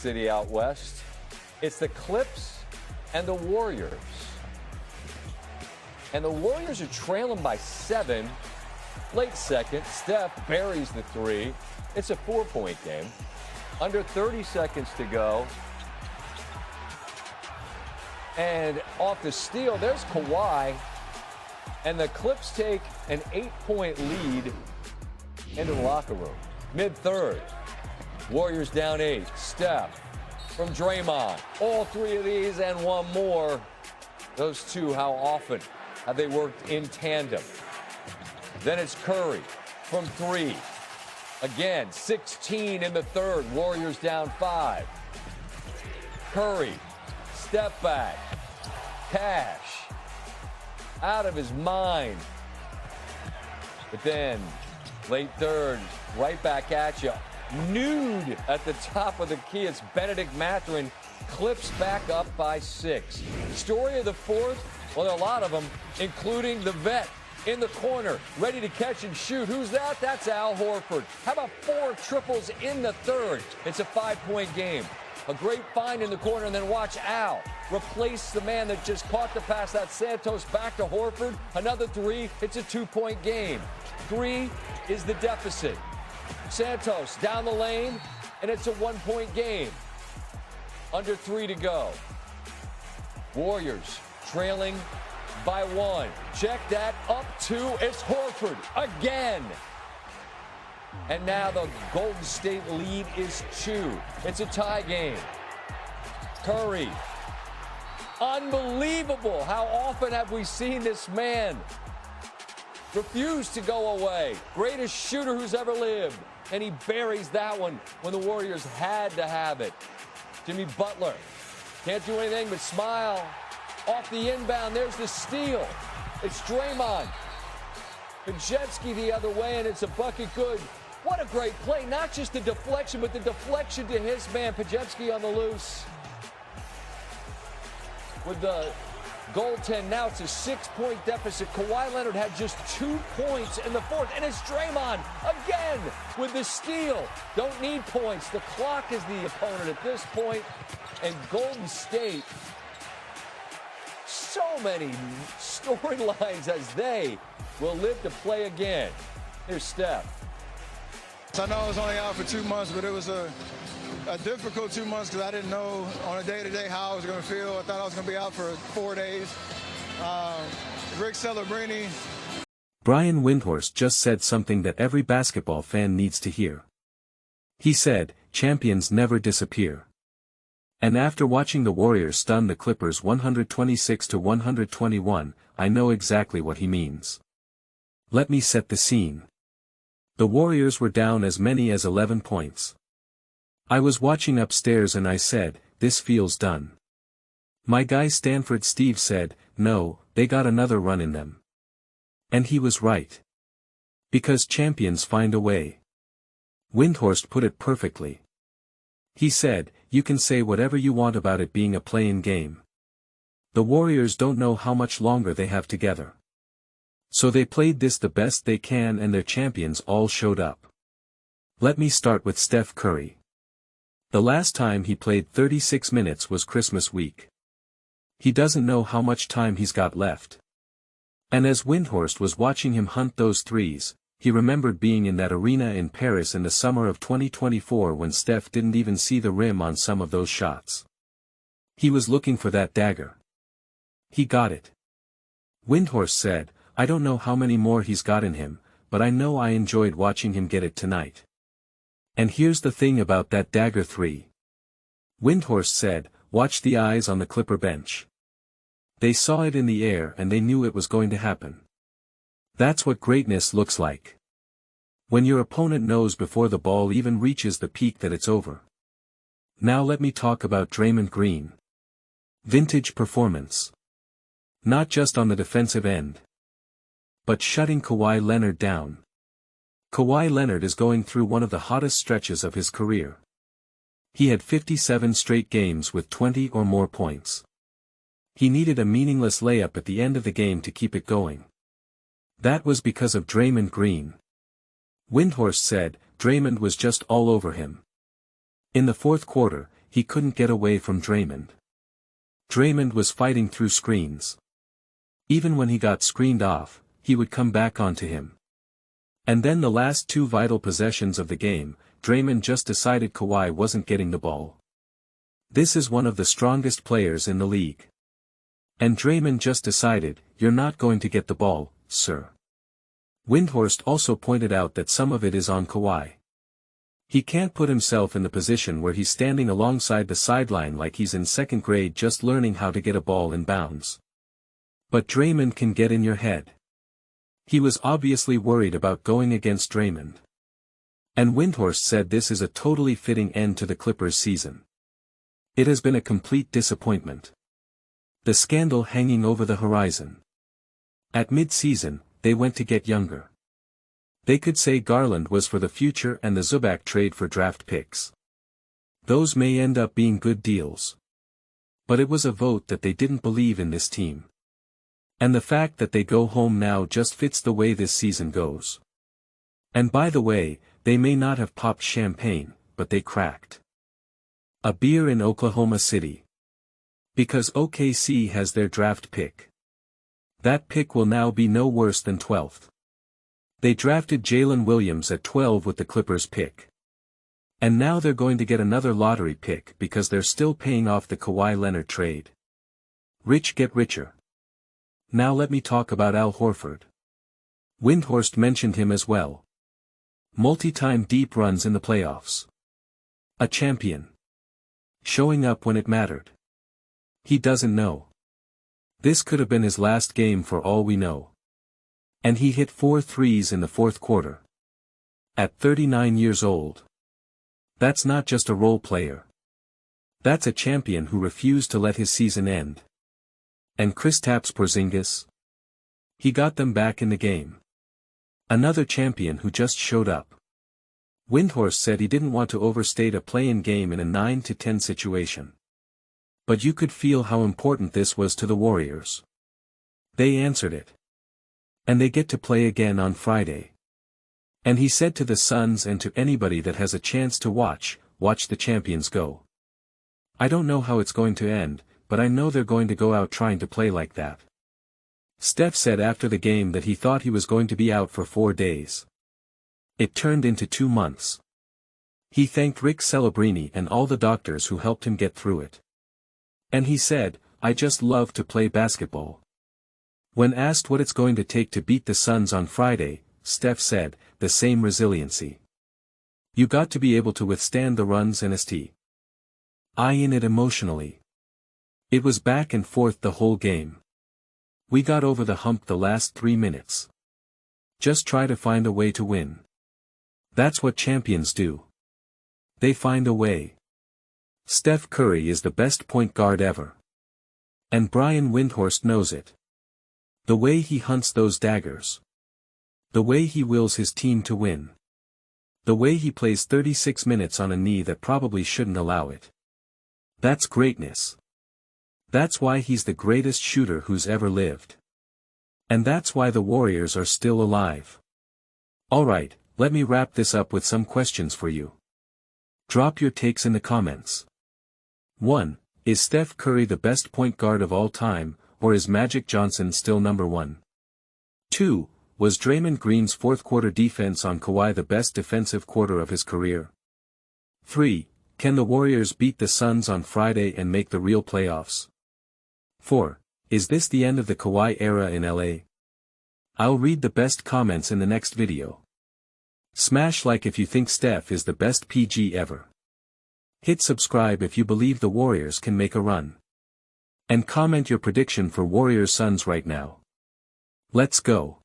city out west. It's the Clips and the Warriors. And the Warriors are trailing by 7. Late second, Steph buries the 3. It's a 4-point game. Under 30 seconds to go. And off the steal, there's Kawhi. And the Clips take an 8-point lead into the locker room. Mid-third, Warriors down 8. Steph from Draymond. All 3 of these and one more. Those two, how often have they worked in tandem? Then it's Curry from 3. Again, 16 in the third. Warriors down 5. Curry, step back. Cash. Out of his mind. But then, late third, right back at you. Nude at the top of the key. It's Benedict Mathurin. Clips back up by 6. Story of the fourth? Well, there are a lot of them, including the vet in the corner, ready to catch and shoot. Who's that? That's Al Horford. How about 4 triples in the third? It's a 5-point game. A great find in the corner, and then watch Al replace the man that just caught the pass. That's Santos back to Horford. Another 3. It's a 2-point game. 3 is the deficit. Santos down the lane, and it's a 1-point game. Under 3 to go. Warriors trailing by 1. Check that. Up 2. It's Horford again. And now the Golden State lead is 2. It's a tie game. Curry. Unbelievable. How often have we seen this man refuse to go away? Greatest shooter who's ever lived. And he buries that one when the Warriors had to have it. Jimmy Butler can't do anything but smile. Off the inbound, there's the steal. It's Draymond. Pajetsky the other way, and it's a bucket good. What a great play. Not just the deflection, but the deflection to his man, Pajetsky on the loose. With the goaltend, now it's a 6-point deficit. Kawhi Leonard had just 2 points in the fourth, and it's Draymond again with the steal. Don't need points. The clock is the opponent at this point, and Golden State, so many storylines as they will live to play again. Here's Steph. I know I was only out for 2 months, but it was a difficult 2 months because I didn't know on a day-to-day how I was going to feel. I thought I was going to be out for 4 days. Rick Celebrini. Brian Windhorst just said something that every basketball fan needs to hear. He said, champions never disappear. And after watching the Warriors stun the Clippers 126-121, I know exactly what he means. Let me set the scene. The Warriors were down as many as 11 points. I was watching upstairs and I said, this feels done. My guy Stanford Steve said, no, they got another run in them. And he was right. Because champions find a way. Windhorst put it perfectly. He said, you can say whatever you want about it being a play-in game. The Warriors don't know how much longer they have together. So they played this the best they can and their champions all showed up. Let me start with Steph Curry. The last time he played 36 minutes was Christmas week. He doesn't know how much time he's got left. And as Windhorst was watching him hunt those threes, he remembered being in that arena in Paris in the summer of 2024 when Steph didn't even see the rim on some of those shots. He was looking for that dagger. He got it. Windhorst said, I don't know how many more he's got in him, but I know I enjoyed watching him get it tonight. And here's the thing about that dagger 3. Windhorst said, watch the eyes on the Clipper bench. They saw it in the air and they knew it was going to happen. That's what greatness looks like. When your opponent knows before the ball even reaches the peak that it's over. Now let me talk about Draymond Green. Vintage performance. Not just on the defensive end, but shutting Kawhi Leonard down. Kawhi Leonard is going through one of the hottest stretches of his career. He had 57 straight games with 20 or more points. He needed a meaningless layup at the end of the game to keep it going. That was because of Draymond Green. Windhorst said, Draymond was just all over him. In the fourth quarter, he couldn't get away from Draymond. Draymond was fighting through screens. Even when he got screened off, he would come back onto him. And then the last two vital possessions of the game, Draymond just decided Kawhi wasn't getting the ball. This is one of the strongest players in the league. And Draymond just decided, "You're not going to get the ball, sir." Windhorst also pointed out that some of it is on Kawhi. He can't put himself in the position where he's standing alongside the sideline like he's in second grade just learning how to get a ball in bounds. But Draymond can get in your head. He was obviously worried about going against Draymond. And Windhorst said this is a totally fitting end to the Clippers season. It has been a complete disappointment. The scandal hanging over the horizon. At mid-season, they went to get younger. They could say Garland was for the future and the Zubac trade for draft picks. Those may end up being good deals. But it was a vote that they didn't believe in this team. And the fact that they go home now just fits the way this season goes. And by the way, they may not have popped champagne, but they cracked a beer in Oklahoma City. Because OKC has their draft pick. That pick will now be no worse than 12th. They drafted Jalen Williams at 12 with the Clippers pick. And now they're going to get another lottery pick because they're still paying off the Kawhi Leonard trade. Rich get richer. Now let me talk about Al Horford. Windhorst mentioned him as well. Multi-time deep runs in the playoffs. A champion. Showing up when it mattered. He doesn't know. This could have been his last game for all we know. And he hit 4 threes in the fourth quarter. At 39 years old. That's not just a role player. That's a champion who refused to let his season end. And Kristaps Porzingis? He got them back in the game. Another champion who just showed up. Windhorst said he didn't want to overstate a play-in game in a 9-10 situation. But you could feel how important this was to the Warriors. They answered it. And they get to play again on Friday. And he said to the Suns and to anybody that has a chance to watch the champions go. I don't know how it's going to end, but I know they're going to go out trying to play like that. Steph said after the game that he thought he was going to be out for 4 days. It turned into 2 months. He thanked Rick Celebrini and all the doctors who helped him get through it. And he said, "I just love to play basketball." When asked what it's going to take to beat the Suns on Friday, Steph said, "The same resiliency. You got to be able to withstand the runs and STEPH. in it emotionally. It was back and forth the whole game. We got over the hump the last 3 minutes. Just try to find a way to win. That's what champions do. They find a way. Steph Curry is the best point guard ever. And Brian Windhorst knows it. The way he hunts those daggers. The way he wills his team to win. The way he plays 36 minutes on a knee that probably shouldn't allow it. That's greatness. That's why he's the greatest shooter who's ever lived. And that's why the Warriors are still alive. Alright, let me wrap this up with some questions for you. Drop your takes in the comments. 1. Is Steph Curry the best point guard of all time, or is Magic Johnson still number 1? 2. Was Draymond Green's fourth quarter defense on Kawhi the best defensive quarter of his career? 3. Can the Warriors beat the Suns on Friday and make the real playoffs? 4. Is this the end of the Kawhi era in LA? I'll read the best comments in the next video. Smash like if you think Steph is the best PG ever. Hit subscribe if you believe the Warriors can make a run. And comment your prediction for Warriors Suns right now. Let's go.